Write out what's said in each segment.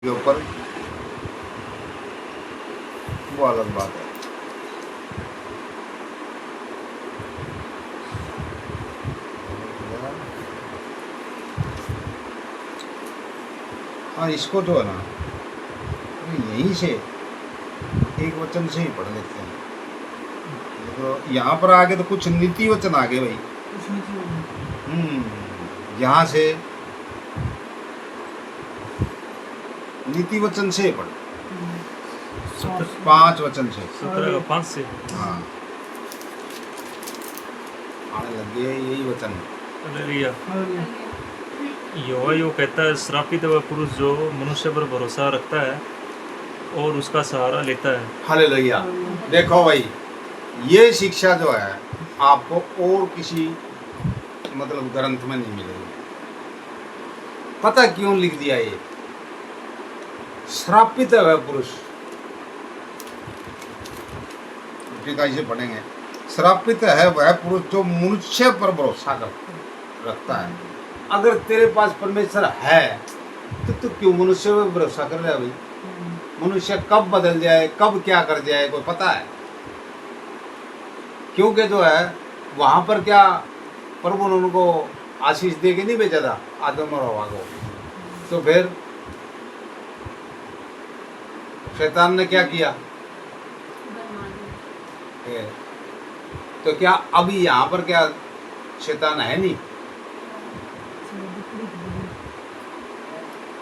के ऊपर वो अलग बात है। हाँ, इसको जो है ना यहीं से एक वचन से ही पढ़ लेते हैं। तो यहाँ पर आगे तो कुछ नीति वचन आ गए भाई। यहाँ से नीति वचन से पढ़, 5 वचन से 17 का 5 से हाँ आने लग गए यही वचन। हालेलुया। यहोवा यो कहता है, श्रापित वह पुरुष जो मनुष्य पर भरोसा रखता है और उसका सहारा लेता है। हालेलुया। देखो भाई, ये शिक्षा जो है आपको और किसी मतलब ग्रंथ में नहीं मिलेगी। पता क्यों लिख दिया ये? श्रापित है वह पुरुष, कैसे पढ़ेंगे? श्रापित है वह पुरुष जो मनुष्य पर भरोसा रखता है। अगर तेरे पास परमेश्वर है तो तू क्यों मनुष्य पर भरोसा कर रहा है भाई? मनुष्य कब बदल जाए, कब क्या कर जाए, कोई पता है? क्योंकि जो है वहां पर क्या प्रभु ने उनको आशीष दे के नहीं भेजा था आदम और हवा को? तो फिर शैतान ने क्या किया? तो क्या अभी यहाँ पर क्या शैतान है नहीं?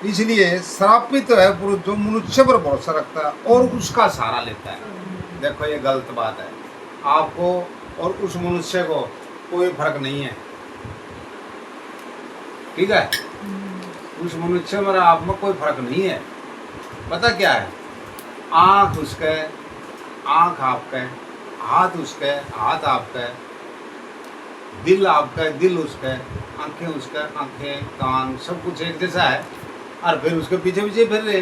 इसलिए श्रापित है पुरुष जो मनुष्य पर भरोसा रखता है और उसका सहारा लेता है। देखो ये गलत बात है। आपको और उस मनुष्य को कोई फर्क नहीं है, ठीक है? उस मनुष्य में आप में कोई फर्क नहीं है। पता क्या है? आँख उसके, आँख आपके, हाथ उसके, हाथ आपके, दिल आपका, दिल उसके, आंखें उसके, आंखें, कान, सब कुछ एक जैसा है। और फिर उसके पीछे पीछे फिर रहे।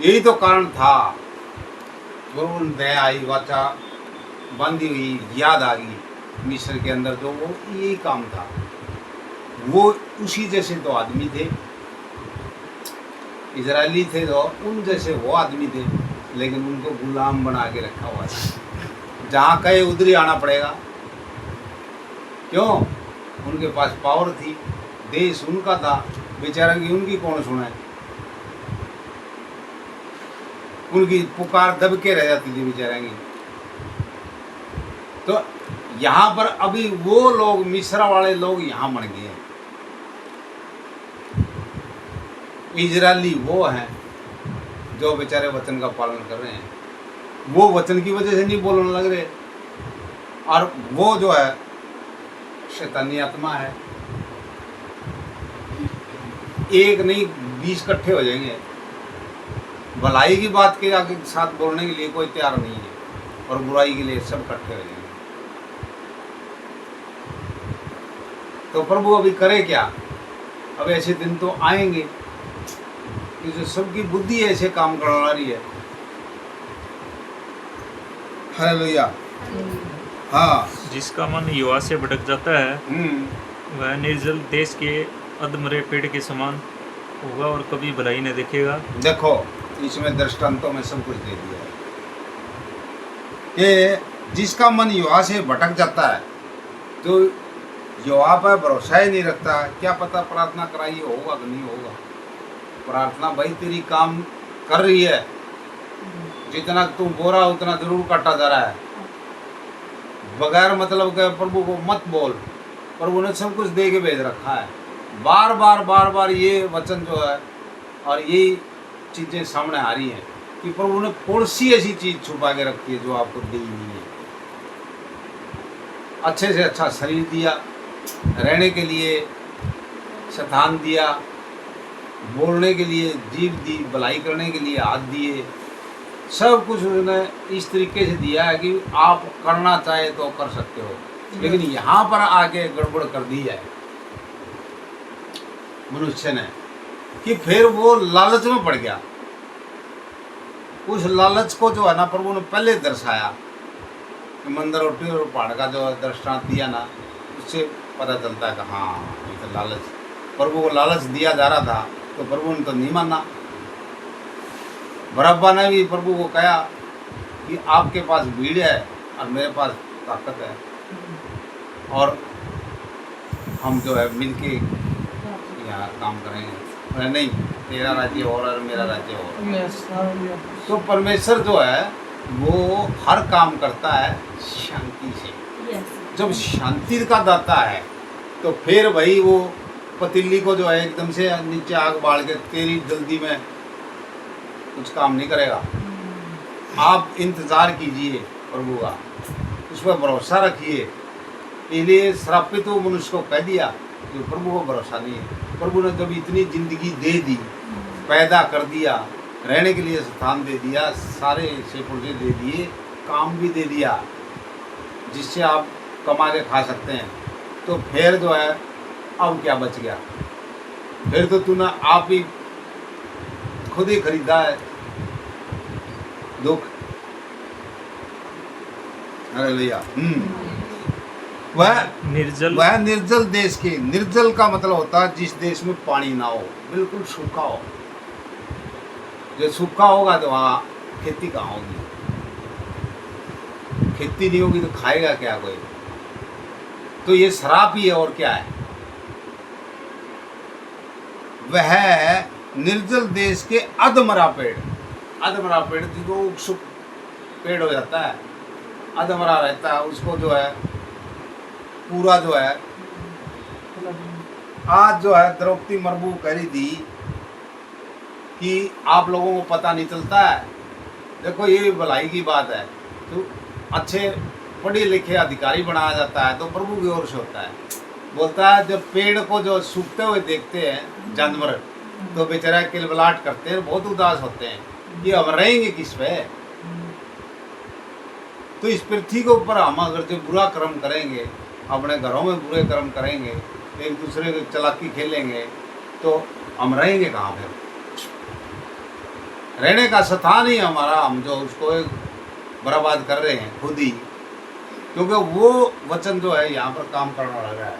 यही तो कारण था। गुरु दया आई, वाचा बांधी हुई, याद आ गई मिस्र के अंदर, जो वो यही काम था। वो उसी जैसे दो आदमी थे, इजरायली थे, जो उन जैसे वो आदमी थे, लेकिन उनको गुलाम बना के रखा हुआ था। जहाँ कहे उधर ही आना पड़ेगा। क्यों? उनके पास पावर थी, देश उनका था, बेचारा की उनकी कौन सुने? उनकी पुकार दब के रह जाती थी बेचारा की। तो यहाँ पर अभी वो लोग, मिस्र वाले लोग यहाँ बन गए हैं। इजरायली वो हैं जो बेचारे वचन का पालन कर रहे हैं। वो वचन की वजह से नहीं बोलने लग रहे, और वो जो है शैतानी आत्मा है। एक नहीं 20 इकट्ठे हो जाएंगे। भलाई की बात के आगे साथ बोलने के लिए कोई तैयार नहीं है, और बुराई के लिए सब इकट्ठे हो जाएंगे। तो प्रभु अभी करे क्या? अब ऐसे दिन तो आएंगे कि जो सबकी बुद्धि ऐसे काम करने वाली है। हालेलुया। हाँ, जिसका मन युवा से भटक जाता है वह निर्जल देश के अधमरे पेड़ के समान होगा और कभी भलाई न देखेगा। देखो इसमें दृष्टांतों में सब कुछ दे दिया है कि जिसका मन युवा से भटक जाता है, जो युवा पर भरोसा ही नहीं रखता, क्या पता प्रार्थना कराई होगा कि नहीं होगा। प्रार्थना भाई तेरी काम कर रही है, जितना तू बोरा उतना जरूर काटा जा रहा है। बगैर मतलब के प्रभु को मत बोल, प्रभु ने सब कुछ दे के भेज रखा है। बार बार बार बार ये वचन जो है और ये चीज़ें सामने आ रही हैं कि प्रभु ने कौन सी ऐसी चीज़ छुपा के रखी है जो आपको दी नहीं है। अच्छे से अच्छा शरीर दिया, रहने के लिए स्थान दिया, बोलने के लिए जीभ दी, भलाई करने के लिए हाथ दिए, सब कुछ उसने इस तरीके से दिया है कि आप करना चाहे तो कर सकते हो। लेकिन यहाँ पर आके गड़बड़ कर दी है मनुष्य ने कि फिर वो लालच में पड़ गया। उस लालच को जो है ना प्रभु ने पहले दर्शाया कि मंदिर रोटी और पहाड़ का जो दृष्टांत दिया ना, उससे पता चलता है कि हाँ ये तो लालच प्रभु को लालच दिया जा रहा था, तो प्रभु ने तो नहीं माना। बरअब्बा ने भी प्रभु को कहा कि आपके पास भीड़ है और मेरे पास ताकत है, और हम जो है मिलके यहाँ काम करेंगे। बोले नहीं, तेरा राज्य और मेरा राज्य और। तो परमेश्वर जो है वो हर काम करता है शांति से। जब शांति का दाता है तो फिर भाई वो पतीली को जो है एकदम से नीचे आग बाल के तेरी जल्दी में कुछ काम नहीं करेगा। आप इंतज़ार कीजिए प्रभु का, उस पर भरोसा रखिए। इसलिए श्रापित वो मनुष्य को कह दिया कि प्रभु को भरोसा नहीं है। प्रभु ने जब इतनी ज़िंदगी दे दी, पैदा कर दिया, रहने के लिए स्थान दे दिया, सारे से पुर्जे दे दिए, काम भी दे दिया जिससे आप कमा के खा सकते हैं, तो फिर जो है अब क्या बच गया? फिर तो तूने आप ही खुद ही खरीदा है दुख। अरे भैया वह निर्जल देश के, निर्जल का मतलब होता है जिस देश में पानी ना हो, बिल्कुल सूखा हो। जो सूखा होगा तो वहाँ खेती कहाँ होगी? खेती नहीं होगी तो खाएगा क्या कोई? तो ये श्राप ही है और क्या है। वह निर्जल देश के अधमरा पेड़, अधमरा पेड़ जिसको उपसुक पेड़ हो जाता है, अधमरा रहता है, उसको जो है पूरा जो है, आज जो है द्रौपदी मुर्मू कह रही थी कि आप लोगों को पता नहीं चलता है। देखो ये भलाई की बात है, तो अच्छे पढ़े लिखे अधिकारी बनाया जाता है तो प्रभु की ओर से होता है। बोलता है जब पेड़ को जो सूखते हुए देखते हैं जानवर, तो बेचारा किलबिलाट करते हैं, बहुत उदास होते हैं कि हम रहेंगे किस पे। तो इस पृथ्वी के ऊपर हम अगर जो बुरा कर्म करेंगे, अपने घरों में बुरे कर्म करेंगे, एक दूसरे की चालाकी खेलेंगे, तो हम रहेंगे कहाँ पे? रहने का स्थान ही हमारा, हम जो उसको बर्बाद कर रहे हैं खुद ही, क्योंकि वो वचन जो है यहाँ पर काम करने लगा है।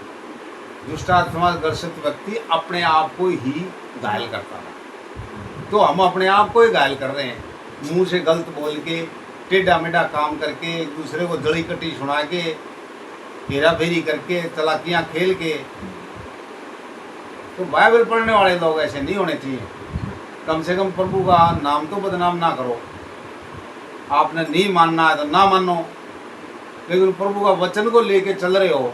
दुष्टात्मा ग्रसित व्यक्ति अपने आप को ही घायल करता है, तो हम अपने आप को ही घायल कर रहे हैं। मुंह से गलत बोल के, टेढ़ा मेढ़ा काम करके, एक दूसरे को जड़ी कटी सुना के, हेरा फेरी करके, चालाकियाँ खेल के। तो बाइबल पढ़ने वाले लोग ऐसे नहीं होने चाहिए। कम से कम प्रभु का नाम तो बदनाम ना करो। आपने नहीं मानना है तो ना मानो, लेकिन प्रभु का वचन को लेके चल रहे हो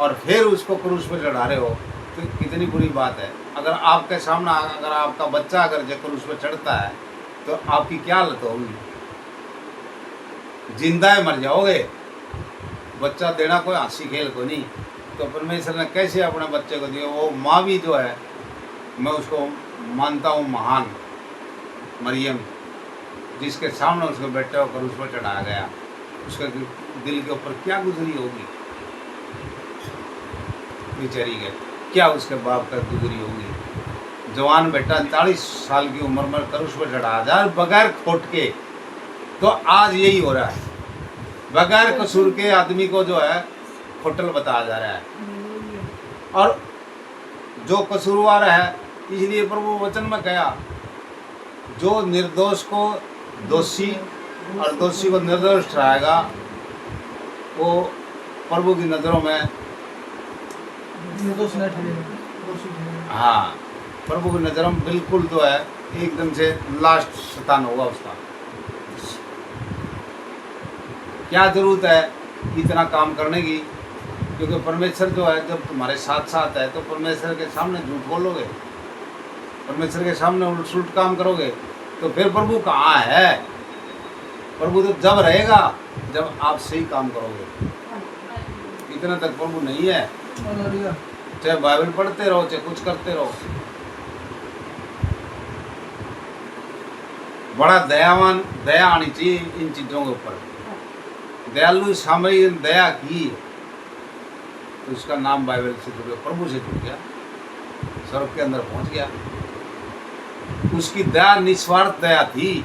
और फिर उसको क्रूस पर चढ़ा रहे हो, तो कितनी बुरी बात है। अगर आपके सामने अगर आपका बच्चा अगर जो क्रूस पर चढ़ता है तो आपकी क्या हालत होगी? जिंदा है मर जाओगे। बच्चा देना कोई हंसी खेल को नहीं। तो परमेश्वर ने कैसे अपने बच्चे को दिया? वो माँ भी जो है, मैं उसको मानता हूँ महान, मरियम, जिसके सामने उसको बेटे होकर उस पर चढ़ाया गया, उसके दिल के ऊपर क्या गुजरी होगी बेचारी के, क्या उसके बाप का गुजरी होगी। जवान बेटा 40 साल की उम्र में कर उस पर चढ़ाया जाए बगैर खोट के। तो आज यही हो रहा है, बगैर कसूर के आदमी को जो है खोटल बताया जा रहा है, और जो कसूरवार है, इसलिए प्रभु वचन में कहा जो निर्दोष को दोषी और दोषी को निर्दोष ठहराएगा वो प्रभु की नज़रों में निर्दोष न ठहरेगा। हाँ, प्रभु की नज़रों में बिल्कुल जो है एकदम से लास्ट शतान होगा उसका। क्या जरूरत है इतना काम करने की? क्योंकि परमेश्वर जो है जब तुम्हारे साथ साथ है तो परमेश्वर के सामने झूठ बोलोगे, परमेश्वर के सामने उल्ट काम करोगे, तो फिर प्रभु कहाँ है? प्रभु तो जब रहेगा जब आप सही काम करोगे। इतना तक प्रभु नहीं है। चाहे बाइबल पढ़ते रहो, चाहे कुछ करते रहो। बड़ा दयावान, दया आनी चाहिए इन चीज़ों के ऊपर। दयालु सामरी दया की तो उसका नाम बाइबल से जुड़ गया, प्रभु से जुड़ गया, स्वर्ग के अंदर पहुंच गया। उसकी दया निस्वार्थ दया थी।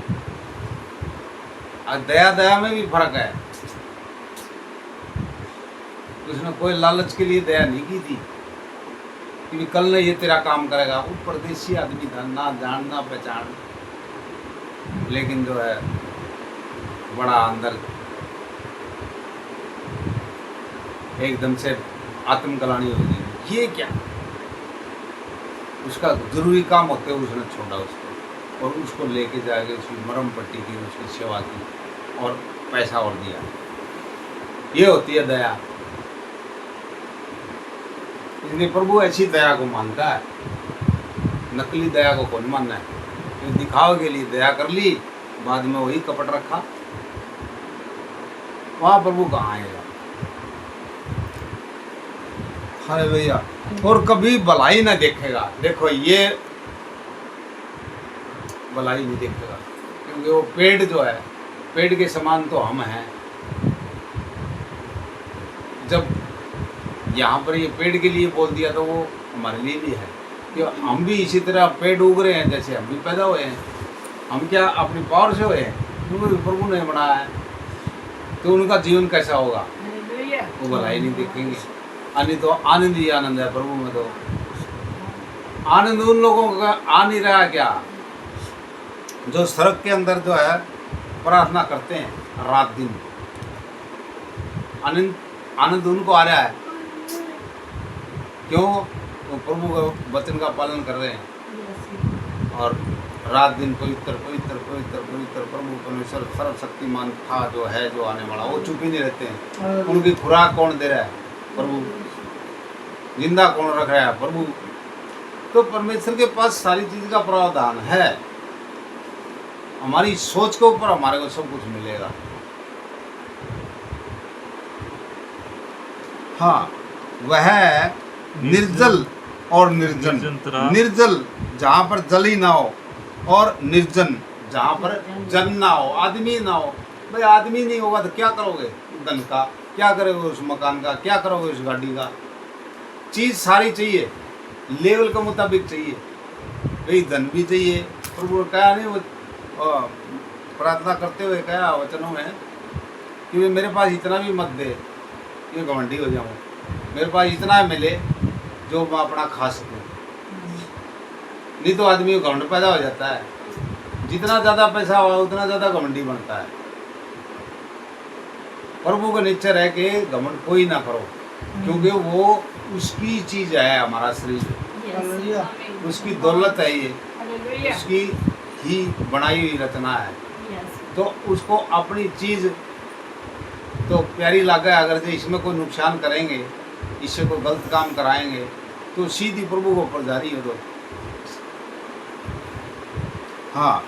और दया में भी फर्क है। उसने कोई लालच के लिए दया नहीं की थी। कि कल नहीं ये तेरा काम करेगा। वो परदेशी आदमी था, ना जान ना पहचान, लेकिन जो है बड़ा अंदर एकदम से आत्मग्लानि होगी। ये क्या, उसका जरूरी काम होते हुए उसने छोड़ा उसको, और उसको लेके जाके उसकी मरहम पट्टी की, उसकी सेवा की और पैसा और दिया। ये होती है दया। इसलिए प्रभु ऐसी दया को मानता है, नकली दया को कौन मानना है। तो दिखावे के लिए दया कर ली, बाद में वही कपट रखा, वहां प्रभु कहाँ आएगा। अरे भैया, और कभी भलाई ना देखेगा। देखो ये भलाई नहीं देखेगा, क्योंकि वो पेड़ जो है, पेड़ के समान तो हम हैं। जब यहाँ पर ये पेड़ के लिए बोल दिया तो वो हमारे लिए भी है कि हम भी इसी तरह पेड़ उग रहे हैं, जैसे हम भी पैदा हुए हैं। हम क्या अपनी पावर से हुए हैं? उनको भी प्रभु ने बनाया है, तो उनका जीवन कैसा होगा? वो भलाई नहीं देखेंगे। अन्य तो आनंद ही आनंद है प्रभु में। तो आनंद उन लोगों का आ नहीं रहा क्या, जो सड़क के अंदर जो है प्रार्थना करते हैं रात दिन। आनंद आनंद उनको आ रहा है, क्यों? वो प्रभु के वचन का पालन कर रहे हैं, और रात दिन पवित्र पवित्र पवित्र पवित्र प्रभु परमेश्वर सर्वशक्तिमान था जो है, जो आने वाला। वो चुप ही नहीं रहते हैं। उनकी खुराक कौन दे रहा है? प्रभु। जिंदा कौन रख रहा है? प्रभु। तो परमेश्वर के पास सारी चीज का प्रावधान है। हमारी सोच के ऊपर हमारे को सब कुछ मिलेगा। हाँ, वह निर्जल और निर्जन। निर्जल जहाँ पर जल ही ना हो, और निर्जन जहाँ पर जन ना हो, आदमी ना हो। भाई आदमी नहीं होगा तो क्या करोगे? धन का क्या करोगे? उस मकान का क्या करोगे? उस गाड़ी का। चीज़ सारी चाहिए, लेवल के मुताबिक चाहिए। भाई धन भी चाहिए। प्रभु कहा नहीं, वो प्रार्थना करते हुए कहा वचनों में कि वे मेरे पास इतना भी मत दे कि घमंडी हो जाऊँ। मेरे पास इतना मिले जो मैं अपना खा सकूँ। नहीं तो आदमी को घमंड पैदा हो जाता है। जितना ज़्यादा पैसा हुआ उतना ज़्यादा घमंडी बनता है। प्रभु का नेचर है कि घमंड कोई ना करो, क्योंकि वो उसकी चीज़ है, हमारा शरीर उसकी दौलत है, ये उसकी ही बनाई हुई रचना है। तो उसको अपनी चीज़ तो प्यारी लगा। अगर जो इसमें कोई नुकसान करेंगे, इससे कोई गलत काम कराएंगे, तो सीधी प्रभु को ऊपर जारी हो दो। हाँ,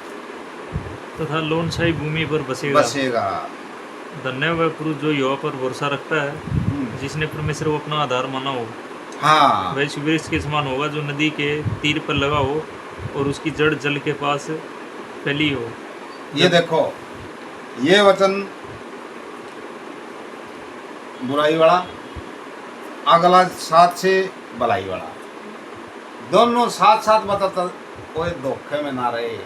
तथा लोनशाही भूमि पर बसेगा। धन्य वह पुरुष जो यहोवा पर भरोसा रखता है, जिसने परमेश्वर को अपना आधार माना हो। हाँ, वह वृक्ष के समान होगा जो नदी के तीर पर लगा हो और उसकी जड़ जल के पास फैली हो। ये देखो, ये वचन बुराई वाला, अगला साथ से भलाई वाला, दोनों साथ साथ बताता। कोई धोखे में ना रहे।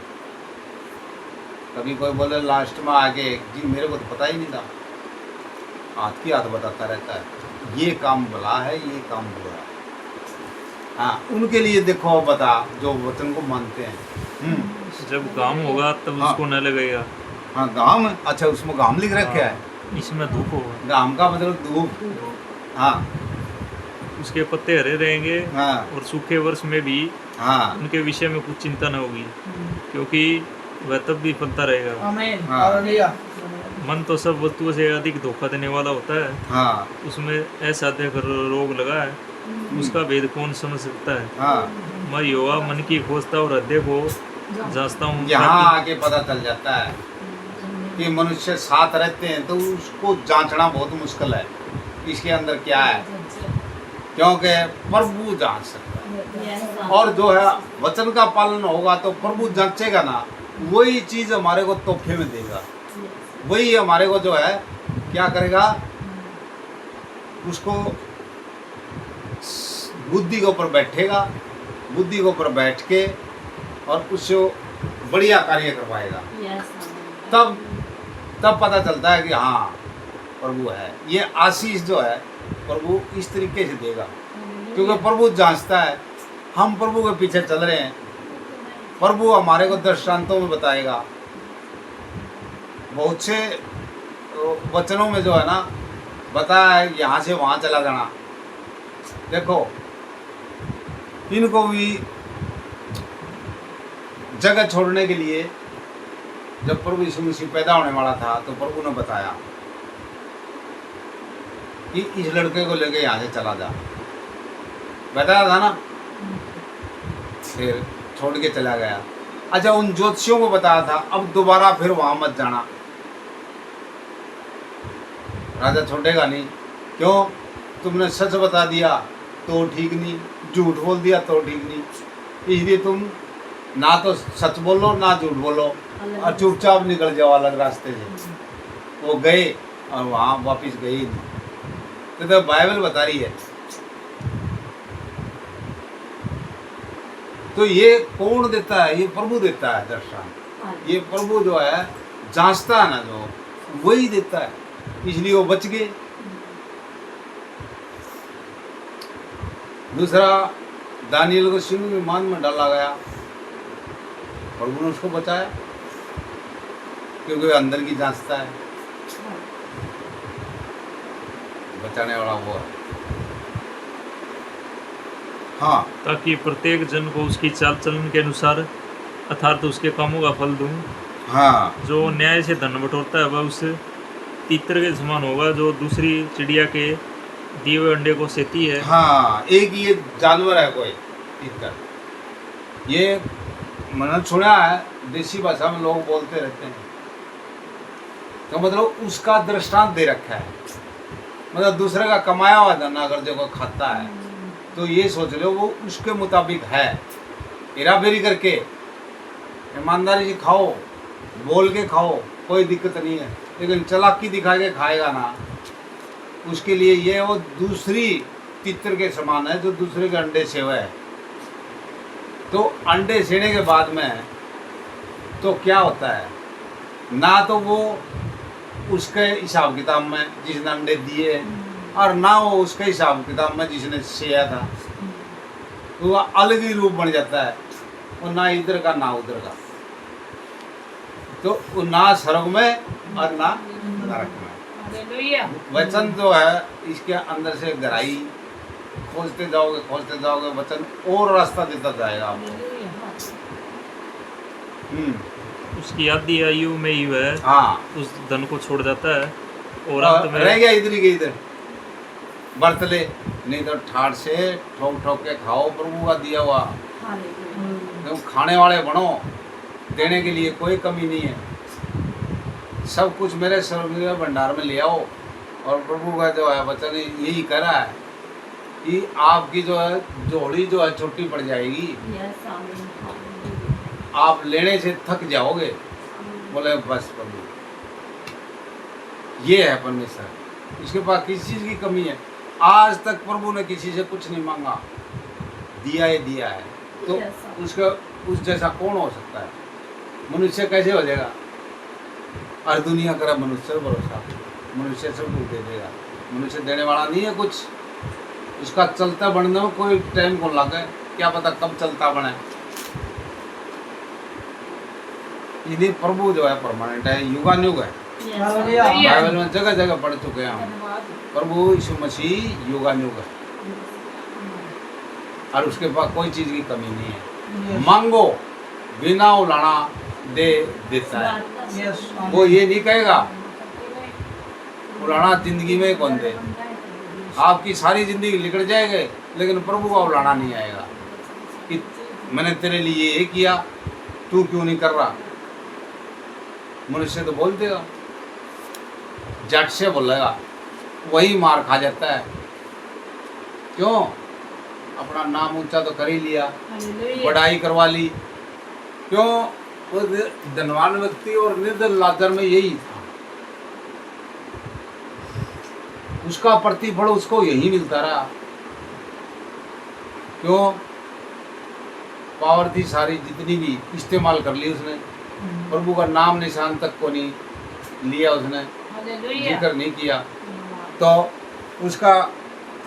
कभी कोई बोले लास्ट में आगे, जी मेरे को तो पता ही नहीं था, हाथ की हाथ बताता रहता है। ये काम भला है, ये काम बुरा है। हाँ, उनके लिए देखो बता जो वचन को मानते हैं। जब काम होगा तब हाँ, उसको न लगेगा। हाँ गाम, अच्छा उसमें गाम लिख रखा है। इसमें धूप होगा। गाम का मतलब धूप। हाँ, उसके पत्ते हरे रहेंगे। हाँ, और सूखे वर्ष में भी हाँ, उनके विषय में कुछ चिंता न होगी, क्योंकि वह तब भी फलता रहेगा। हाँ। हालेलुया। मन तो सब वस्तुओं से अधिक धोखा देने वाला होता है। हाँ, उसमें असाध्य रोग लगा है, उसका भेद कौन समझ सकता है। हाँ, मैं यहोवा मन की खोजता और हृदय को जांचता हूँ। यहाँ आके पता चल जाता है कि मनुष्य साथ रहते हैं तो उसको जांचना बहुत मुश्किल है इसके अंदर क्या है, क्योंकि प्रभु जांच सकता है। और जो है वचन का पालन होगा तो प्रभु जांचेगा ना, वही चीज़ हमारे को तोहफे में देगा। वही हमारे को जो है क्या करेगा, उसको बुद्धि के ऊपर बैठेगा, बुद्धि के ऊपर बैठ के और उससे बढ़िया कार्य करवाएगा। तब पता चलता है कि हाँ प्रभु है। ये आशीष जो है प्रभु इस तरीके से देगा। क्योंकि प्रभु जांचता है, हम प्रभु के पीछे चल रहे हैं, प्रभु हमारे को दृष्टांतों में बताएगा। बहुत से वचनों में जो है ना बताया है यहाँ से वहाँ चला जाना। देखो इनको भी जगह छोड़ने के लिए जब प्रभु यीशु मसीह पैदा होने वाला था तो प्रभु ने बताया कि इस लड़के को लेके यहाँ से चला जा, बताया था ना। फिर छोड़ के चला गया। अच्छा उन ज्योतिषियों को बताया था अब दोबारा फिर वहां मत जाना, राजा छोड़ेगा नहीं। क्यों? तुमने सच बता दिया तो ठीक नहीं, झूठ बोल दिया तो ठीक नहीं, इसलिए तुम ना तो सच बोलो ना झूठ बोलो और चुपचाप निकल जाओ अलग रास्ते से। वो गए और वहाँ वापस गए ही नहीं। तो बाइबल बता रही है। तो ये कौन देता है? ये प्रभु देता है दर्शन। ये प्रभु जो है जांचता है ना, जो वही देता है, इसलिए वो बच गए। दूसरा दानियल को सिंह के मान में डाला गया, प्रभु ने उसको बचाया क्योंकि अंदर की जांचता है, बचाने वाला वो है। हाँ, ताकि प्रत्येक जन को उसकी चाल चलन के अनुसार अर्थात उसके कामों का फल दूं। हाँ, जो न्याय से धन बटोरता है वह उस तीतर के समान होगा जो दूसरी चिड़िया के दिए हुए अंडे को सेती है। हाँ, एक ये जानवर है कोई तीतर, ये मैंने सुना है देसी भाषा में लोग बोलते रहते हैं। तो मतलब उसका दृष्टांत दे रखा है, मतलब दूसरे का कमाया हुआ धन अगर जो खाता है तो ये सोच लो वो उसके मुताबिक है। हेरा फेरी करके ईमानदारी से खाओ, बोल के खाओ, कोई दिक्कत नहीं है, लेकिन चालाकी दिखा के खाएगा ना, उसके लिए ये वो दूसरी तीतर के समान है जो दूसरे के अंडे सेवा है। तो अंडे सेने के बाद में तो क्या होता है ना, तो वो उसके हिसाब किताब में जिसने अंडे दिए और ना वो उसके हिसाब किताब में जिसने सेया था, तो वह अलग ही रूप बन जाता है। वो ना इधर का ना उधर का, तो वो ना स्वर्ग में और ना नरक में। वचन जो है इसके अंदर से गहराई खोजते जाओगे वचन और रास्ता देता जाएगा आपको। उसकी आधी आयु में ही वह हाँ, उस धन को छोड़ जाता है और अंत में रह गया इधर ही इधर बरत ले, नहीं तो ठाट से ठोक ठोक के खाओ प्रभु का दिया हुआ। तुम खाने वाले बनो, देने के लिए कोई कमी नहीं है। सब कुछ मेरे स्वर्गीय भंडार में ले आओ। और प्रभु का जो है वचन यही कह रहा है कि आपकी जो है जोड़ी जो है छोटी पड़ जाएगी, आप लेने से थक जाओगे। बोले बस प्रभु ये है परमेश्वर, इसके पास किसी चीज़ की कमी है। आज तक प्रभु ने किसी से कुछ नहीं मांगा, दिया है। तो उसका उस जैसा कौन हो सकता है? मनुष्य कैसे हो जाएगा? और दुनिया करा मनुष्य पर भरोसा, मनुष्य सब कुछ दे देगा। मनुष्य देने वाला नहीं है कुछ, उसका चलता बनने में कोई टाइम को लगे, क्या पता कब चलता बने। यदि प्रभु जो है परमानेंट है, युगानुग है। बाइबल में जगह जगह पढ़ चुके हैं हम, प्रभु यीशु मसीह युगानुग है और उसके पास कोई चीज़ की कमी नहीं है। मांगो बिना उलाना दे देता है। वो ये नहीं कहेगा उलाना जिंदगी में कौन दे, आपकी सारी जिंदगी निकल जाएगी लेकिन प्रभु का उलाना नहीं आएगा कि मैंने तेरे लिए ये किया, तू क्यों नहीं कर रहा। मनुष्य तो बोल देगा, जट से बोलेगा, वही मार खा जाता है। क्यों? अपना नाम ऊंचा तो कर ही लिया, बड़ाई करवा ली। क्यों? वो धनवान व्यक्ति और निर्धन लाजर में यही था, उसका प्रतिफल उसको यही मिलता रहा। क्यों? पावर थी सारी जितनी भी इस्तेमाल कर ली उसने, प्रभु का नाम निशान तक को नहीं लिया, उसने जिक्र नहीं किया। तो उसका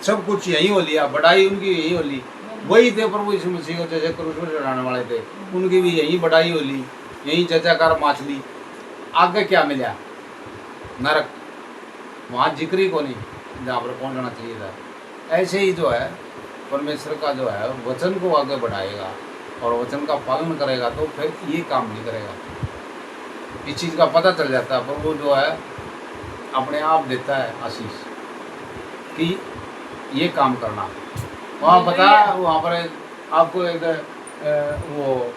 सब कुछ यहीं हो लिया, बढ़ाई उनकी यहीं हो ली। वही थे प्रभु यीशु मसीह को जैसे क्रूस पर चढ़ाने वाले थे, उनकी भी यहीं बढ़ाई हो ली, यहीं जजाकार माच ली। आगे क्या मिला? नरक। वहाँ जिक्र ही को नहीं जहाँ पर पहुँचना चाहिए था। ऐसे ही जो है परमेश्वर का जो है वचन को आगे बढ़ाएगा और वचन का पालन करेगा तो फिर ये काम नहीं करेगा। इस चीज़ का पता चल जाता है। प्रभु जो है अपने आप देता है आशीष कि ये काम करना। वहाँ पता वहाँ पर आपको एक वो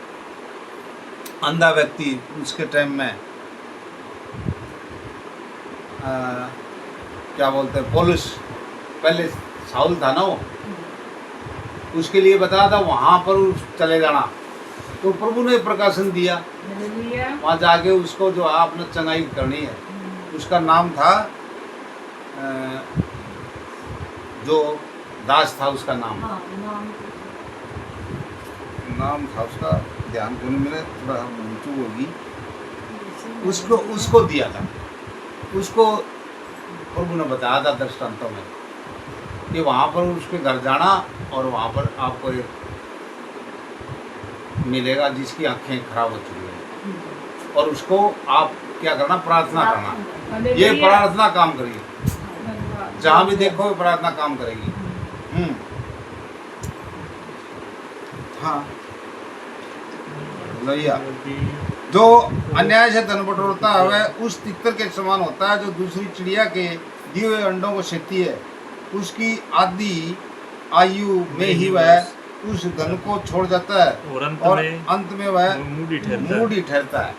अंधा व्यक्ति उसके टाइम में क्या बोलते हैं पौलुस, पहले शाऊल था ना वो, उसके लिए बताया था वहाँ पर चले जाना। तो प्रभु ने प्रकाशन दिया, वहाँ जाके उसको जो है अपना चंगाई करनी है। उसका नाम था जो दास था, उसका नाम था उसका, ध्यान को नहीं मिले, थोड़ा ऊँचू होगी। उसको दिया था, उसको प्रभु ने बताया था दृष्टांतों में कि वहाँ पर उसके घर जाना और वहाँ पर आपको एक मिलेगा जिसकी आंखें खराब हो चुकी हैं और उसको आप क्या करना? प्रार्थना करना। ये प्रार्थना काम करिए, जहाँ भी देखो प्रार्थना काम करेगी। हाँ भैया, जो अन्याय से धन बटोरता है वह उस तितर के समान होता है जो दूसरी चिड़िया के दिए हुए अंडों को सेती है। उसकी आधी आयु में ही वह उस धन को छोड़ जाता है और अंत में वह मूढ़ ठहरता है।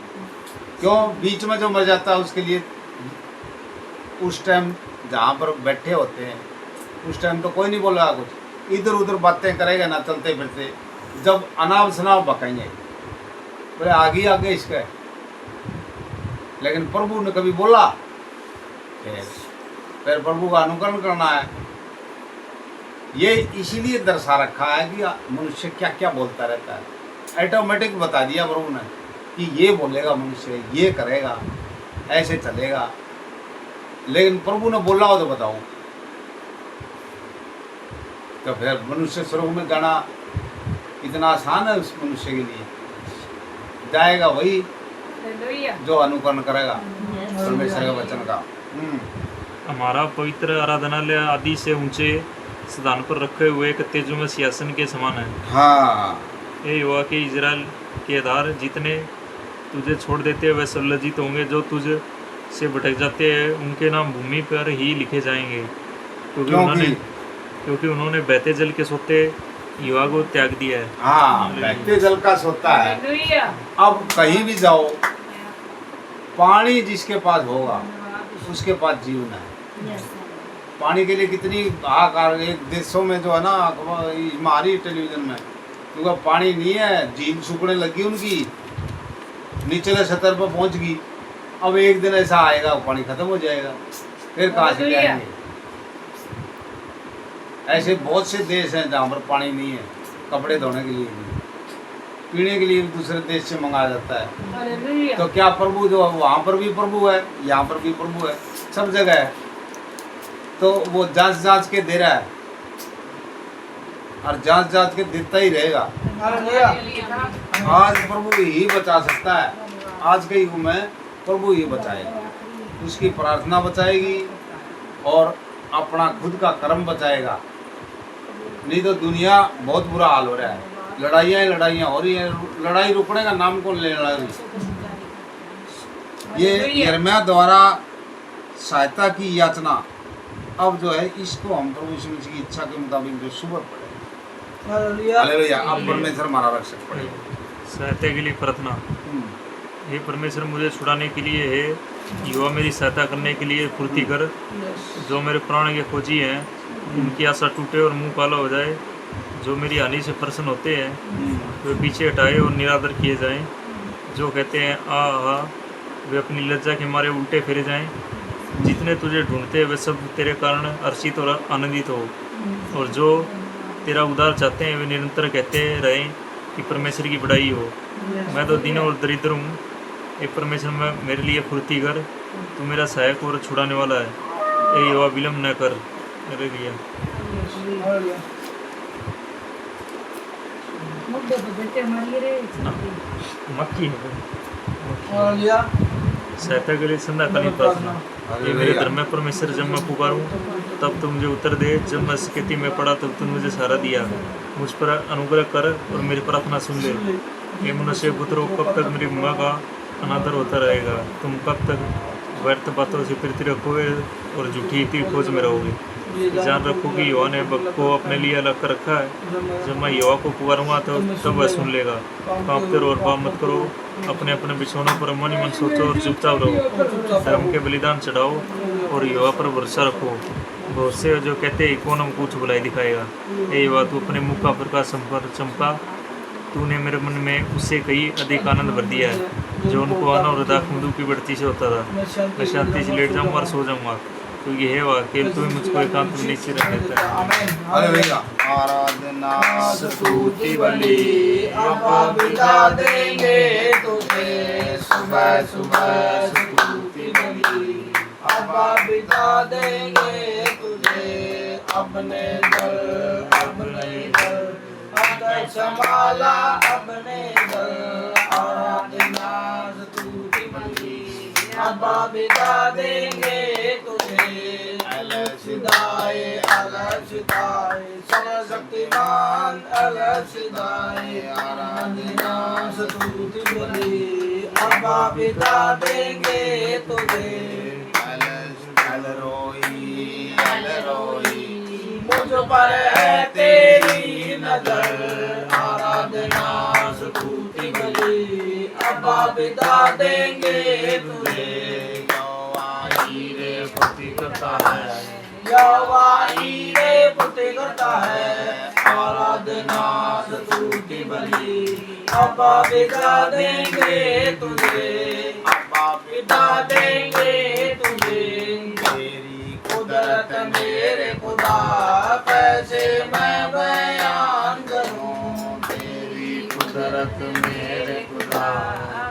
क्यों? बीच में जो मर जाता है उसके लिए उस टाइम जहाँ पर बैठे होते हैं उस टाइम तो कोई नहीं बोलेगा, कुछ इधर उधर बातें करेगा ना चलते फिरते। जब अनाव शनाव बकाएंगे बोले आगे आगे इसका, लेकिन प्रभु ने कभी बोला? फिर प्रभु का अनुकरण करना है। ये इसीलिए दर्शा रखा है कि मनुष्य क्या क्या बोलता रहता है। ऑटोमेटिक बता दिया प्रभु ने कि ये बोलेगा मनुष्य, ये करेगा, ऐसे चलेगा। लेकिन प्रभु ने बोला हो तो बताओ, तो फिर मनुष्य स्वर्ग में जाना इतना आसान है उस मनुष्य के लिए? जाएगा वही जो अनुकरण करेगा परमेश्वर के वचन का। हमारा पवित्र आराधनालय आदि से ऊंचे स्थान पर रखे हुए एक तेजोमय सिंहासन के समान है। हाँ, ये युवा के इजराइल के आधार जितने तुझे छोड़ देते हैं वे सब लज्जित होंगे, जो तुझ से भटक जाते हैं उनके नाम भूमि पर ही लिखे जाएंगे, क्योंकि उन्होंने बहते जल के सोते युवा को त्याग दिया है। हाँ, बहते जल का सोता है। अब कहीं भी जाओ, पानी जिसके पास होगा उसके पास जीवन है। पानी के लिए कितनी हाहाकार। एक देशों में जो है ना हमारी टेलीविजन में, क्योंकि पानी नहीं है, झील सूखने लगी उनकी, निचले स्तर पर पहुंच गई। अब एक दिन ऐसा आएगा पानी खत्म हो जाएगा, फिर कहाँ से जाएंगे? ऐसे बहुत से देश हैं जहाँ पर पानी नहीं है, कपड़े धोने के लिए भी, पीने के लिए भी दूसरे देश से मंगाया जाता है। तो क्या प्रभु जो वहाँ पर भी प्रभु है, यहाँ पर भी प्रभु है, सब जगह है। तो वो जांच के दे रहा है और जांच के देता ही रहेगा। आज प्रभु ही बचा सकता है। आज के युग में प्रभु ही बचाएगा, उसकी प्रार्थना बचाएगी और अपना खुद का कर्म बचाएगा। नहीं तो दुनिया बहुत बुरा हाल हो रहा है, लड़ाइयाँ हो रही हैं। लड़ाई रुकने का नाम कौन ले रहा है? ये यिर्मयाह द्वारा सहायता की याचना अब जो है इसको हम प्रभु यीशु मसीह की इच्छा के मुताबिक जो सुबह पढ़े। हालेलुया। अब परमेश्वर हमारा रक्षक पड़े। सहायता के लिए प्रार्थना। हे परमेश्वर, मुझे छुड़ाने के लिए है, युवा मेरी सहायता करने के लिए फुर्ती कर। जो मेरे प्राण के खोजी हैं उनकी आशा टूटे और मुंह काला हो जाए। जो मेरी हानि से प्रसन्न होते हैं वे पीछे हटाए और निरादर किए जाएं। जो कहते हैं आ वे अपनी लज्जा के मारे उल्टे फिरे जाएं। जितने तुझे ढूंढते हैं वे सब तेरे कारण हर्षित और आनंदित हो, और जो तेरा उद्धार चाहते हैं वे निरंतर कहते रहें कि परमेश्वर की बड़ाई हो। मैं तो दीन और दरिद्र हूँ, एक परमेश्वर में मेरे लिए फुर्ती कर। तू मेरा सहायक और छुड़ाने वाला है। ये युवा विलम्ब न कर। हालेलुया। मुद्दे पे देते हमारी रे मक्की है और लिया सहायता के लिए संध्याकालीन प्रार्थना। ये मेरे धर्म में परमेश्वर, जब मैं पुकारूं तब तुम मुझे उत्तर दे, जब मैं स्थिति में पड़ा तब तुम मुझे सहारा दिया। मुझ पर अनुग्रह कर और मेरी प्रार्थना सुन ले। ये मनुष्य पुत्रों, कब तक मेरी माँ का अनादर होता रहेगा? तुम कब तक व्यर्थ बातों से प्रीति रखोगे और झूठी इतनी खोज में रहोगे? जान रखो कि युवा ने भक्त को अपने लिए अलग कर रखा है। जब मैं युवा को पुकारूंगा तो तब वह सुन लेगा। कांपते रहो और पाप मत करो, अपने अपने बिछौनों पर मन ही मन सोचो और चुपचाप रहो। धर्म के बलिदान चढ़ाओ और युवा पर भरोसा रखो। बहुत से जो कहते हैं कौन हमको कुछ भलाई दिखाएगा। ये युवा, तू अपने मुख का प्रकाश चमका, तूने मेरे मन में उससे कई अधिक आनंद भर दिया है जो उनको आना और हृदय मधु की बढ़ती से होता था। मैं शांति से लेट जाऊंगा और सो जाऊंगा, क्योंकि है वाक्य तू ही मुझको एकांत में निश्चित रख देता है। हालेलुया। आराधना स्तुति बलि अब बिता देंगे तुझे, सुबह सुबह स्तुति बलि अब बिता देंगे तुझे। अपने दर अगर संभाला अपने दर, आराधना स्तुति बलि अब बिता देंगे तुझे। अलसिदाए अलसिदाए सर्वशक्तिमान अलसिदाए, आराधना स्तुति बलि अब बिता देंगे तुझे। अलरोई मुझ पर है तेरी नजर, आराधना स्तुति बलि अब बिता देंगे तुझे। यहोवा हीरे पुति करता है, आराधना स्तुति बलि अब बिता देंगे तुझे। अब बिता देंगे तुझे। तेरी कुदरत मेरे खुदा कैसे मैं बयान करूं, तेरी कुदरत मेरे खुदा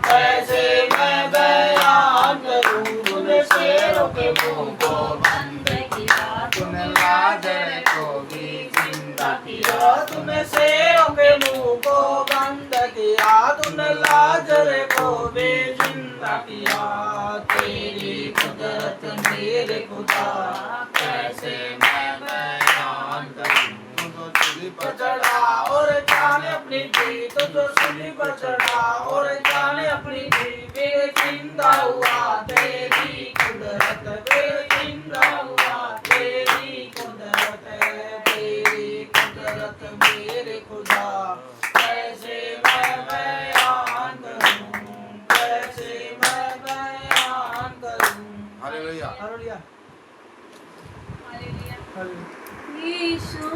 कैसे मैं बयान करूं। तूने शेरों के मुंह को बंद किया, तूने लाजर को भी जिंदा किया। तूने शेरों के मुंह को बंद किया, तूने लाजर को भी जिंदा किया। तेरी कुदरत मेरे खुदा कैसे मैं बयान करूं। पर चढ़ा और जाने अपनी जी, तो जो सूली पर चढ़ा और जाने अपनी जी, वे जिंदा हुआ। तेरी कुदरत वे जिंदा हुआ, तेरी कुदरत मेरे खुदा कैसे मैं बयान करूं, कैसे मैं बयान करूं। हालेलुया। हालेलुया। यीशु